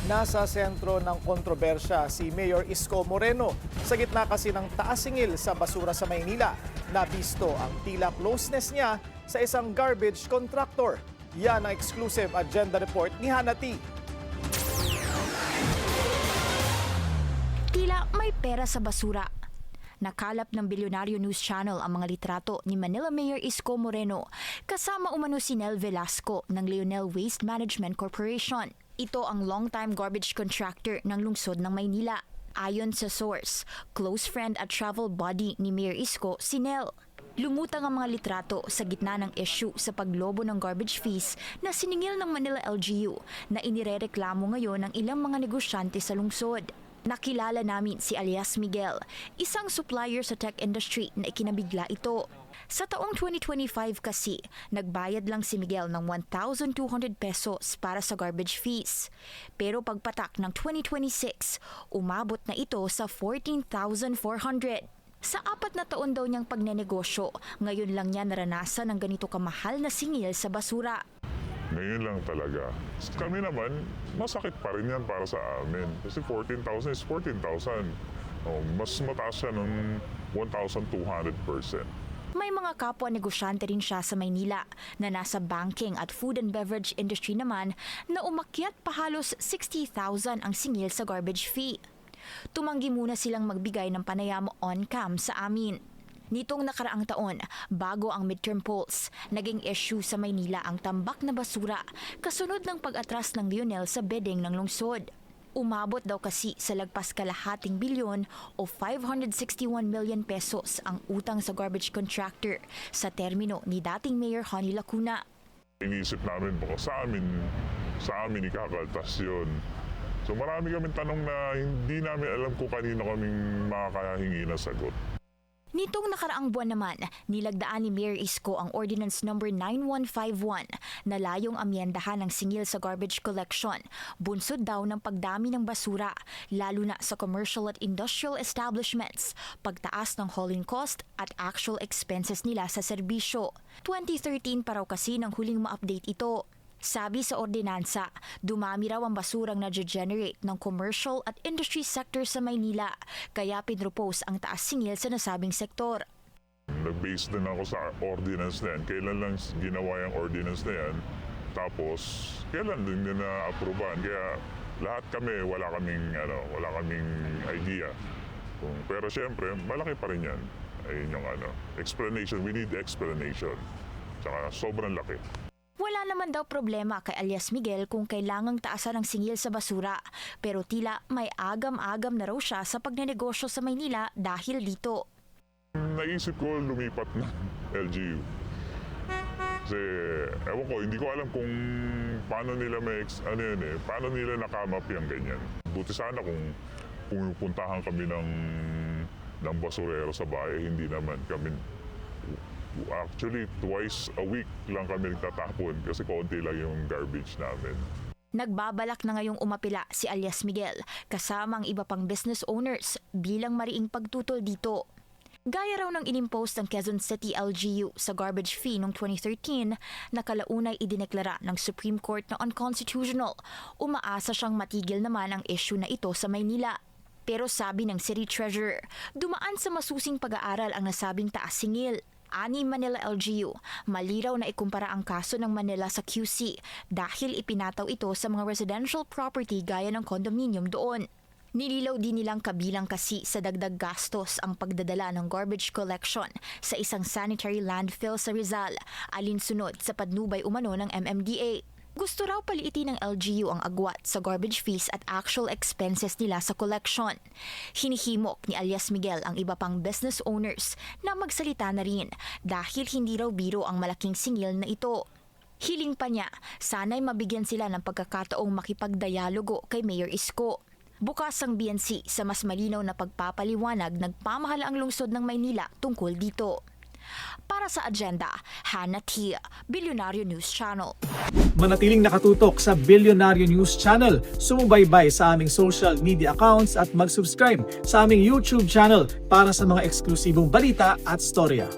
Nasa sentro ng kontrobersya si Mayor Isko Moreno sa gitna kasi ng taas singil sa basura sa Maynila. Nabisto ang tila closeness niya sa isang garbage contractor. Yan ang exclusive agenda report ni Hana T. Tila may pera sa basura. Nakalap ng Bilyonaryo News Channel ang mga litrato ni Manila Mayor Isko Moreno kasama umano si Nel Velasco ng Leonel Waste Management Corporation. Ito ang long-time garbage contractor ng lungsod ng Maynila. Ayon sa source, close friend at travel buddy ni Mayor Isko, si Nel. Lumutang ang mga litrato sa gitna ng issue sa paglobo ng garbage fees na siningil ng Manila LGU na inirereklamo ngayon ng ilang mga negosyante sa lungsod. Nakilala namin si alias Miguel, isang supplier sa tech industry na ikinabigla ito. Sa taong 2025 kasi, nagbayad lang si Miguel ng 1,200 pesos para sa garbage fees. Pero pagpatak ng 2026, umabot na ito sa 14,400. Sa 4 na taon daw niyang pagnenegosyo, ngayon lang niya naranasan ng ganito kamahal na singil sa basura. Ngayon lang talaga. Kami naman, masakit pa rin yan para sa amin. Kasi 14,000 is 14,000. Mas mataas siya ng 1,200%. May mga kapwa negosyante rin siya sa Maynila na nasa banking at food and beverage industry naman na umakyat pa halos 60,000 ang singil sa garbage fee. Tumanggi muna silang magbigay ng panayam on-cam sa amin. Nitong nakaraang taon, bago ang midterm polls, naging issue sa Maynila ang tambak na basura kasunod ng pag-atras ng Leonel sa bidding ng lungsod. Umabot daw kasi sa lagpas kalahating bilyon o 561 million pesos ang utang sa garbage contractor sa termino ni dating Mayor Honey Lacuna. Inisip namin baka sa amin ikakaltas yun. So marami kaming tanong na hindi namin alam kung kanino kaming makakahingi na sagot. Nitong nakaraang buwan naman, nilagdaan ni Mayor Isko ang Ordinance No. 9151 na layong amyendahan ng singil sa garbage collection. Bunsod daw ng pagdami ng basura, lalo na sa commercial at industrial establishments, pagtaas ng hauling cost at actual expenses nila sa serbisyo. 2013 pa raw kasi nang huling ma-update ito. Sabi sa ordinansa, dumami raw ang basurang na-generate ng commercial at industry sector sa Maynila, kaya pinropose ang taas singil sa nasabing sektor. Nag-base din ako sa ordinance na yan. Kailan lang ginawa yung ordinance na yan, tapos kailan din na-aprobahan. Kaya lahat kami, wala kaming idea. Pero siyempre, malaki pa rin yan. Ayun yung explanation. We need explanation. Tsaka sobrang laki. Wala naman daw problema kay alias Miguel kung kailangang taasan ng singil sa basura, pero tila may agam-agam na raw siya sa pagnenegosyo sa Maynila dahil dito. Naisip ko lumipat ng LGU. Kasi, ewan ko, hindi ko alam kung paano nila paano nila nakamap yung ganyan. Buti sana kung pupuntahan kami ng basurero sa bahay, hindi naman kami. Actually, twice a week lang kami nagtatapon kasi konti lang yung garbage namin. Nagbabalak na ngayong umapila si alias Miguel kasama ang iba pang business owners bilang mariing pagtutol dito. Gaya raw ng inimpost ng Quezon City LGU sa garbage fee noong 2013 na kalaunay idineklara ng Supreme Court na unconstitutional. Umaasa siyang matigil naman ang issue na ito sa Maynila. Pero sabi ng City Treasurer, dumaan sa masusing pag-aaral ang nasabing taas singil. Ani Manila LGU, maliraw na ikumpara ang kaso ng Manila sa QC dahil ipinataw ito sa mga residential property gaya ng condominium doon. Nililaw din nilang kabilang kasi sa dagdag gastos ang pagdadala ng garbage collection sa isang sanitary landfill sa Rizal, alinsunod sa patnubay umano ng MMDA. Gusto raw paliitin ng LGU ang agwat sa garbage fees at actual expenses nila sa collection. Hinihimok ni alias Miguel ang iba pang business owners na magsalita na rin dahil hindi raw biro ang malaking singil na ito. Hiling pa niya, sana'y mabigyan sila ng pagkakataong makipagdialogo kay Mayor Isko. Bukas ang BNC sa mas malinaw na pagpapaliwanag ng pamahalaang lungsod ng Maynila tungkol dito. Para sa agenda, Hana T, Bilyonaryo News Channel. Manatiling nakatutok sa Bilyonaryo News Channel. Sumubaybay sa aming social media accounts at mag-subscribe sa aming YouTube channel para sa mga eksklusibong balita at storya.